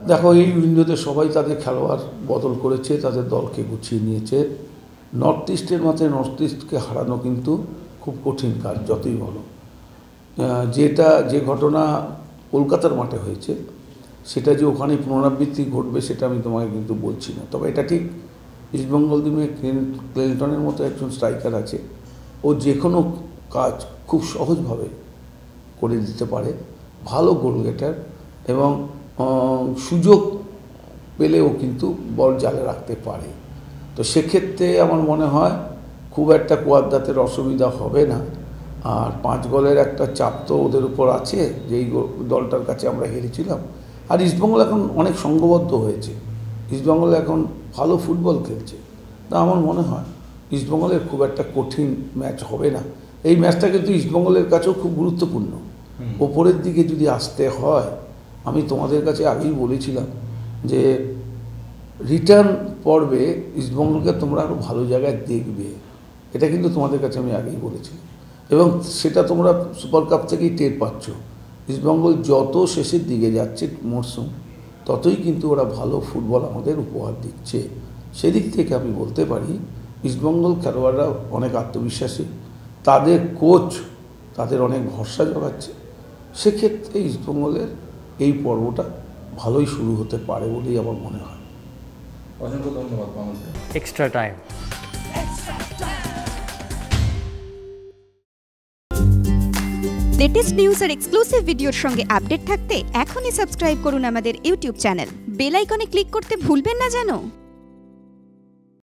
দেখো, এই উইন্ডোতে সবাই তাদের খেলোয়াড় বদল করেছে, তাদের দলকে গুছিয়ে নিয়েছে। নর্থ ইস্টের মতে নর্থ ইস্টকে হারানো কিন্তু খুব কঠিন কাজ, যতই বলো। যে ঘটনা কলকাতার মাঠে হয়েছে, সেটা যে ওখানে পুনরাবৃত্তি ঘটবে সেটা আমি তোমাকে কিন্তু বলছি না। তবে এটা ঠিক, ইস্টবেঙ্গল টিমে ক্লিন্টনের মতো একজন স্ট্রাইকার আছে, ও যে কোনো কাজ খুব সহজভাবে করে দিতে পারে, ভালো গোল গেটার, এবং সুযোগ পেলেও কিন্তু বল জালে রাখতে পারে। তো সেক্ষেত্রে আমার মনে হয় খুব একটা কোয়াদ্রাতের অসুবিধা হবে না। আর 5 গোলের একটা চাপ তো ওদের উপর আছে, যেই দলটার কাছে আমরা হেরেছিলাম। আর ইস্টবেঙ্গল এখন অনেক সংঘবদ্ধ হয়েছে, ইস্টবেঙ্গল এখন ভালো ফুটবল খেলছে। তা আমার মনে হয় ইস্টবেঙ্গলের খুব একটা কঠিন ম্যাচ হবে না। এই ম্যাচটা কিন্তু ইস্টবেঙ্গলের কাছেও খুব গুরুত্বপূর্ণ। ওপরের দিকে যদি আসতে হয়, আমি তোমাদের কাছে আগেই বলেছিলাম যে রিটার্ন পর্বে ইস্টবেঙ্গলকে তোমরা আরও ভালো জায়গায় দেখবে, এটা কিন্তু তোমাদের কাছে আমি আগেই বলেছিলাম, এবং সেটা তোমরা সুপার কাপ থেকেই টের পাচ্ছ। ইস্টবেঙ্গল যত শেষের দিকে যাচ্ছে মরশুম, ততই কিন্তু ওরা ভালো ফুটবল আমাদের উপহার দিচ্ছে। সেদিক থেকে আমি বলতে পারি ইস্টবেঙ্গল খেলোয়াড়রা অনেক আত্মবিশ্বাসী, তাদের কোচ তাদের অনেক ভরসা জোগাচ্ছে। সেক্ষেত্রে ইস্টবেঙ্গলের এই পর্বটা ভালোই শুরু হতে পারে বলেই আমার মনে হয়। অসংখ্য ধন্যবাদ। Extra time. লেটেস্ট নিউজ আর এক্সক্লুসিভ ভিডিওর সঙ্গে আপডেট থাকতে এখনই সাবস্ক্রাইব করুন আমাদের ইউটিউব চ্যানেল। বেল আইকনে ক্লিক করতে ভুলবেন না যেন।